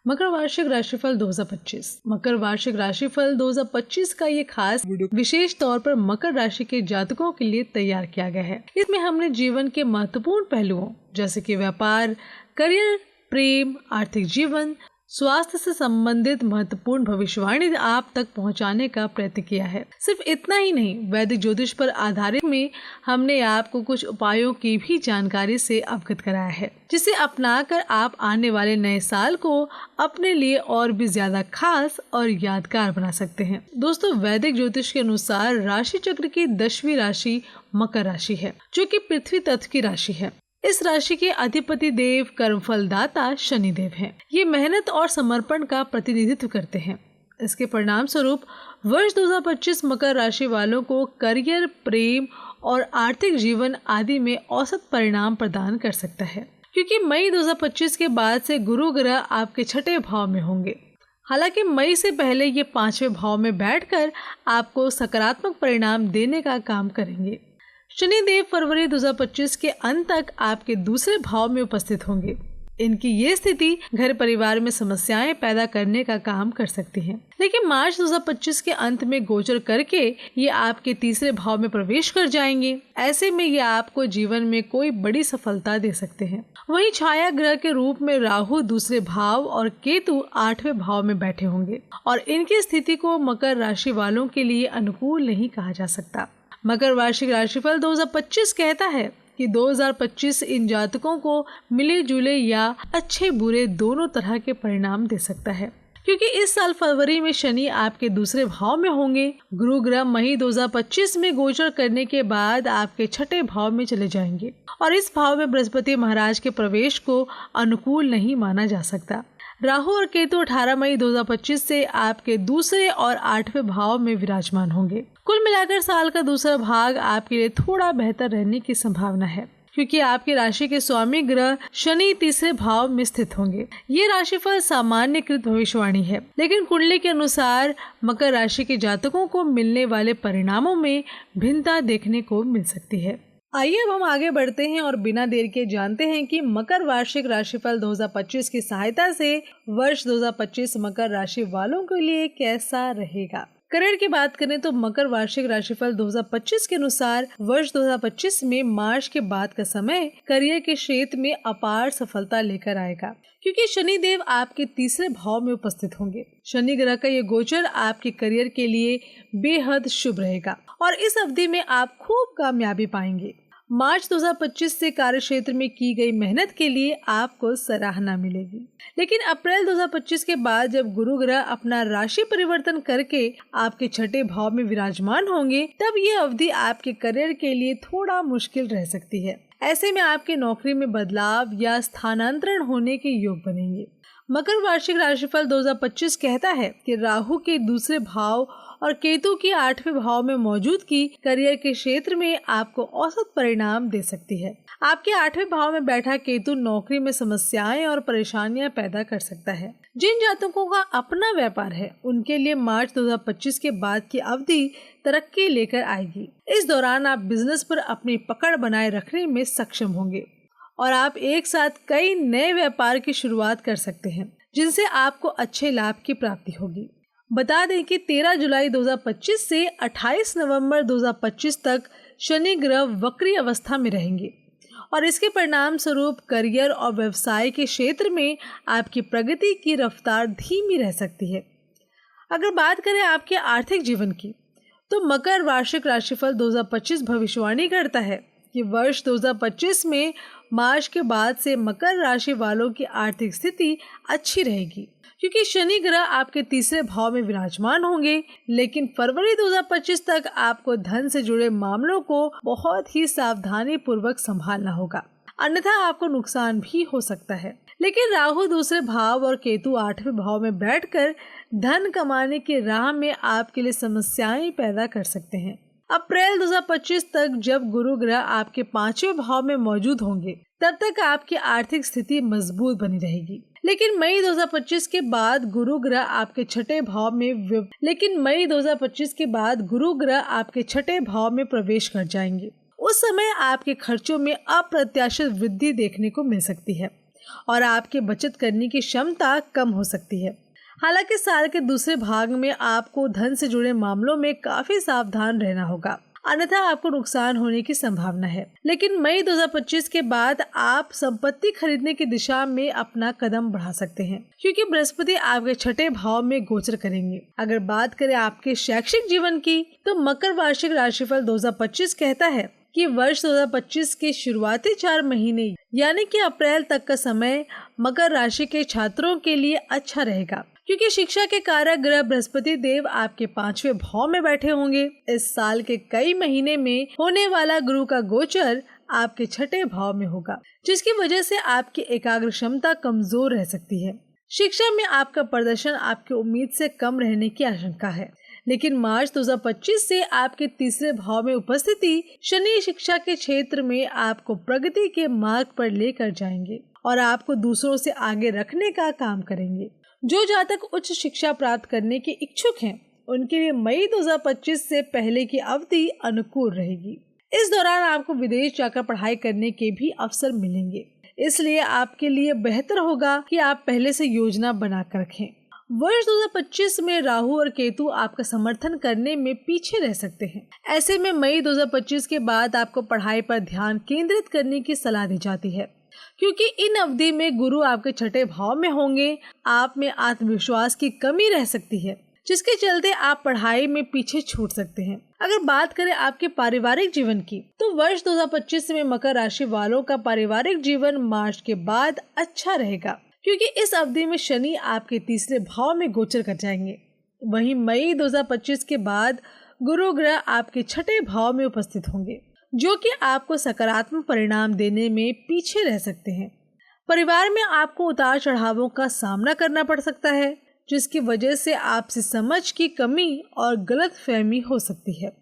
मकर वार्षिक राशिफल 2025। मकर वार्षिक राशिफल 2025 का ये खास वीडियो विशेष तौर पर मकर राशि के जातकों के लिए तैयार किया गया है। इसमें हमने जीवन के महत्वपूर्ण पहलुओं जैसे कि व्यापार, करियर, प्रेम, आर्थिक जीवन, स्वास्थ्य से संबंधित महत्वपूर्ण भविष्यवाणी आप तक पहुंचाने का प्रयत्न किया है। सिर्फ इतना ही नहीं, वैदिक ज्योतिष पर आधारित में हमने आपको कुछ उपायों की भी जानकारी से अवगत कराया है, जिसे अपनाकर आप आने वाले नए साल को अपने लिए और भी ज्यादा खास और यादगार बना सकते हैं। दोस्तों, वैदिक ज्योतिष के अनुसार राशि चक्र की 10वीं राशि मकर राशि है, जो कि पृथ्वी तत्व की राशि है। इस राशि के अधिपति देव कर्मफल दाता शनि देव हैं। ये मेहनत और समर्पण का प्रतिनिधित्व करते हैं। इसके परिणाम स्वरूप वर्ष 2025 मकर राशि वालों को करियर, प्रेम और आर्थिक जीवन आदि में औसत परिणाम प्रदान कर सकता है, क्योंकि मई 2025 के बाद से गुरु ग्रह आपके 6ठे भाव में होंगे। हालांकि मई से पहले ये 5वें भाव में बैठकर आपको सकारात्मक परिणाम देने का काम करेंगे। शनिदेव फरवरी 2025 के अंत तक आपके दूसरे भाव में उपस्थित होंगे। इनकी ये स्थिति घर परिवार में समस्याएं पैदा करने का काम कर सकती है, लेकिन मार्च 2025 के अंत में गोचर करके ये आपके तीसरे भाव में प्रवेश कर जाएंगे। ऐसे में ये आपको जीवन में कोई बड़ी सफलता दे सकते हैं। वहीं छाया ग्रह के रूप में राहु दूसरे भाव और केतु 8वें भाव में बैठे होंगे और इनकी स्थिति को मकर राशि वालों के लिए अनुकूल नहीं कहा जा सकता। मकर वार्षिक राशिफल 2025 कहता है कि 2025 इन जातकों को मिले जुले या अच्छे बुरे दोनों तरह के परिणाम दे सकता है, क्योंकि इस साल फरवरी में शनि आपके दूसरे भाव में होंगे। गुरु ग्रह मई 2025 में गोचर करने के बाद आपके 6ठे भाव में चले जाएंगे और इस भाव में बृहस्पति महाराज के प्रवेश को अनुकूल नहीं माना जा सकता। राहु और केतु 18 मई 2025 से आपके दूसरे और 8वें भाव में विराजमान होंगे। कुल मिलाकर साल का दूसरा भाग आपके लिए थोड़ा बेहतर रहने की संभावना है, क्योंकि आपकी राशि के स्वामी ग्रह शनि तीसरे भाव में स्थित होंगे। ये राशिफल सामान्यकृत भविष्यवाणी है, लेकिन कुंडली के अनुसार मकर राशि के जातकों को मिलने वाले परिणामों में भिन्नता देखने को मिल सकती है। आइए अब हम आगे बढ़ते हैं और बिना देर के जानते हैं कि मकर वार्षिक राशिफल 2025 की सहायता से वर्ष 2025 मकर राशि वालों के लिए कैसा रहेगा। करियर की बात करें तो मकर वार्षिक राशिफल 2025 के अनुसार वर्ष 2025 में मार्च के बाद का समय करियर के क्षेत्र में अपार सफलता लेकर आएगा, क्योंकि शनि देव आपके तीसरे भाव में उपस्थित होंगे। शनि ग्रह का ये गोचर आपके करियर के लिए बेहद शुभ रहेगा और इस अवधि में आप खूब कामयाबी पाएंगे। मार्च 2025 से कार्य क्षेत्र में की गई मेहनत के लिए आपको सराहना मिलेगी, लेकिन अप्रैल 2025 के बाद जब गुरु ग्रह अपना राशि परिवर्तन करके आपके 6ठे भाव में विराजमान होंगे, तब ये अवधि आपके करियर के लिए थोड़ा मुश्किल रह सकती है। ऐसे में आपकी नौकरी में बदलाव या स्थानांतरण होने के योग बनेंगे। मकर वार्षिक राशिफल 2025 कहता है कि राहु के दूसरे भाव और केतु की 8वें भाव में मौजूदगी करियर के क्षेत्र में आपको औसत परिणाम दे सकती है। आपके 8वें भाव में बैठा केतु नौकरी में समस्याएं और परेशानियां पैदा कर सकता है। जिन जातकों का अपना व्यापार है, उनके लिए मार्च 2025 के बाद की अवधि तरक्की लेकर आएगी। इस दौरान आप बिजनेस पर अपनी पकड़ बनाए रखने में सक्षम होंगे और आप एक साथ कई नए व्यापार की शुरुआत कर सकते हैं, जिनसे आपको अच्छे लाभ की प्राप्ति होगी। बता दें कि 13 जुलाई 2025 से 28 नवंबर 2025 तक शनि ग्रह वक्री अवस्था में रहेंगे और इसके परिणाम स्वरूप करियर और व्यवसाय के क्षेत्र में आपकी प्रगति की रफ्तार धीमी रह सकती है। अगर बात करें आपके आर्थिक जीवन की, तो मकर वार्षिक राशिफल 2025 भविष्यवाणी करता है कि वर्ष 2025 में मार्च के बाद से मकर राशि वालों की आर्थिक स्थिति अच्छी रहेगी, क्योंकि शनि ग्रह आपके तीसरे भाव में विराजमान होंगे। लेकिन फरवरी 2025 तक आपको धन से जुड़े मामलों को बहुत ही सावधानी पूर्वक संभालना होगा, अन्यथा आपको नुकसान भी हो सकता है। लेकिन राहु दूसरे भाव और केतु 8वें भाव में बैठकर धन कमाने की राह में आपके लिए समस्याएं पैदा कर सकते हैं। अप्रैल 2025 तक जब गुरु ग्रह आपके 5वें भाव में मौजूद होंगे, तब तक आपकी आर्थिक स्थिति मजबूत बनी रहेगी। लेकिन मई 2025 के बाद गुरु ग्रह आपके 6ठे भाव में प्रवेश कर जाएंगे। उस समय आपके खर्चों में अप्रत्याशित वृद्धि देखने को मिल सकती है। और आपके बचत करने की क्षमता कम हो सकती है। हालांकि साल के दूसरे भाग में आपको धन से जुड़े मामलों में काफी सावधान रहना होगा, अन्यथा आपको नुकसान होने की संभावना है। लेकिन मई 2025 के बाद आप संपत्ति खरीदने की दिशा में अपना कदम बढ़ा सकते हैं, क्योंकि बृहस्पति आपके छठे भाव में गोचर करेंगे। अगर बात करें आपके शैक्षिक जीवन की, तो मकर वार्षिक राशिफल 2025 कहता है कि वर्ष 2025 के शुरुआती 4 महीने यानी कि अप्रैल तक का समय मकर राशि के छात्रों के लिए अच्छा रहेगा, क्योंकि शिक्षा के कारक ग्रह बृहस्पति देव आपके 5वें भाव में बैठे होंगे। इस साल के कई महीने में होने वाला गुरु का गोचर आपके छठे भाव में होगा, जिसकी वजह से आपकी एकाग्र क्षमता कमजोर रह सकती है। शिक्षा में आपका प्रदर्शन आपकी उम्मीद से कम रहने की आशंका है। लेकिन मार्च 2025 से आपके तीसरे भाव में उपस्थिति शनि शिक्षा के क्षेत्र में आपको प्रगति के मार्ग पर लेकर जाएंगे और आपको दूसरों से आगे रखने का काम करेंगे। जो जातक उच्च शिक्षा प्राप्त करने के इच्छुक हैं, उनके लिए मई 2025 से पहले की अवधि अनुकूल रहेगी। इस दौरान आपको विदेश जाकर पढ़ाई करने के भी अवसर मिलेंगे, इसलिए आपके लिए बेहतर होगा कि आप पहले से योजना बनाकर रखें। वर्ष 2025 में राहु और केतु आपका समर्थन करने में पीछे रह सकते हैं। ऐसे में मई 2025 के बाद आपको पढ़ाई पर ध्यान केंद्रित करने की सलाह दी जाती है, क्योंकि इन अवधि में गुरु आपके छठे भाव में होंगे। आप में आत्मविश्वास की कमी रह सकती है, जिसके चलते आप पढ़ाई में पीछे छूट सकते हैं। अगर बात करें आपके पारिवारिक जीवन की, तो वर्ष 2025 में मकर राशि वालों का पारिवारिक जीवन मार्च के बाद अच्छा रहेगा, क्योंकि इस अवधि में शनि आपके तीसरे भाव में गोचर कर जाएंगे। वहीं मई 2025 के बाद गुरु ग्रह आपके छठे भाव में उपस्थित होंगे, जो कि आपको सकारात्मक परिणाम देने में पीछे रह सकते हैं। परिवार में आपको उतार चढ़ावों का सामना करना पड़ सकता है, जिसकी वजह से आपसे समझ की कमी और गलतफहमी हो सकती है।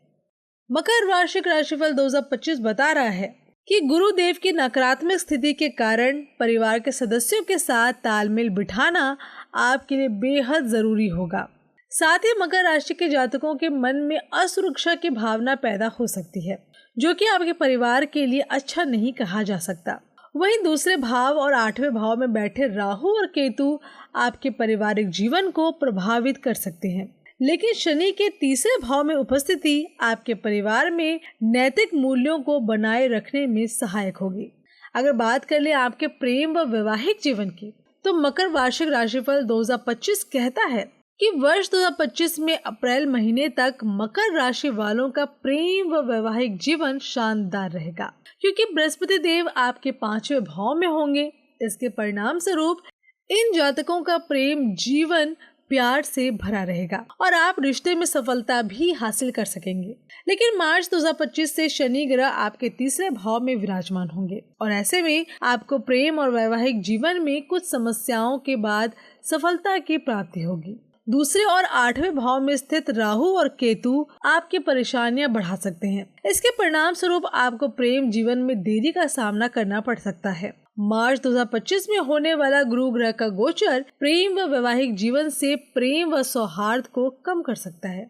मकर वार्षिक राशिफल 2025 बता रहा है कि गुरुदेव की नकारात्मक स्थिति के कारण परिवार के सदस्यों के साथ तालमेल बिठाना आपके लिए बेहद जरूरी होगा। साथ ही मकर राशि के जातकों के मन में असुरक्षा की भावना पैदा हो सकती है, जो कि आपके परिवार के लिए अच्छा नहीं कहा जा सकता। वहीं दूसरे भाव और 8वें भाव में बैठे राहु और केतु आपके पारिवारिक जीवन को प्रभावित कर सकते हैं, लेकिन शनि के तीसरे भाव में उपस्थिति आपके परिवार में नैतिक मूल्यों को बनाए रखने में सहायक होगी। अगर बात कर ले आपके प्रेम व वैवाहिक जीवन की, तो मकर वार्षिक राशिफल 2025 कहता है कि वर्ष 2025 में अप्रैल महीने तक मकर राशि वालों का प्रेम व वैवाहिक जीवन शानदार रहेगा, क्योंकि बृहस्पति देव आपके 5वें भाव में होंगे। इसके परिणाम स्वरूप इन जातकों का प्रेम जीवन प्यार से भरा रहेगा और आप रिश्ते में सफलता भी हासिल कर सकेंगे। लेकिन मार्च 2025 से शनि ग्रह आपके तीसरे भाव में विराजमान होंगे और ऐसे में आपको प्रेम और वैवाहिक जीवन में कुछ समस्याओं के बाद सफलता की प्राप्ति होगी। दूसरे और 8वें भाव में स्थित राहु और केतु आपकी परेशानियां बढ़ा सकते हैं। इसके परिणाम स्वरूप आपको प्रेम जीवन में देरी का सामना करना पड़ सकता है। मार्च 2025 में होने वाला गुरु ग्रह का गोचर प्रेम व वैवाहिक जीवन से प्रेम व सौहार्द को कम कर सकता है।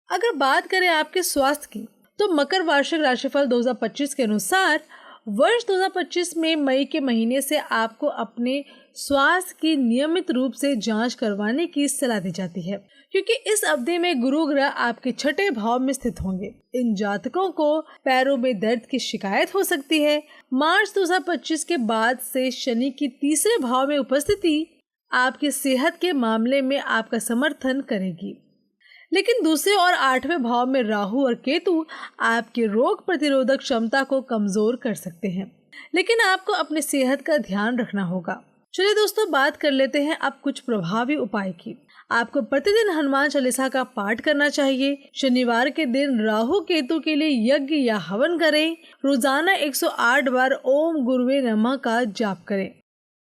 अगर बात करें आपके स्वास्थ्य की, तो मकर वार्षिक राशिफल 2025 के अनुसार वर्ष 2025 में मई के महीने से आपको अपने स्वास्थ्य की नियमित रूप से जांच करवाने की सलाह दी जाती है, क्योंकि इस अवधि में गुरु ग्रह आपके छठे भाव में स्थित होंगे। इन जातकों को पैरों में दर्द की शिकायत हो सकती है। मार्च 2025 के बाद से शनि की तीसरे भाव में उपस्थिति आपकी सेहत के मामले में आपका समर्थन करेगी, लेकिन दूसरे और 8वें भाव में राहु और केतु आपके रोग प्रतिरोधक क्षमता को कमजोर कर सकते हैं। लेकिन आपको अपनी सेहत का ध्यान रखना होगा। चलिए दोस्तों, बात कर लेते हैं अब कुछ प्रभावी उपाय की। आपको प्रतिदिन हनुमान चालीसा का पाठ करना चाहिए। शनिवार के दिन राहु केतु के लिए यज्ञ या हवन करें। रोजाना 108 बार ओम गुरुवे नमः का जाप करें।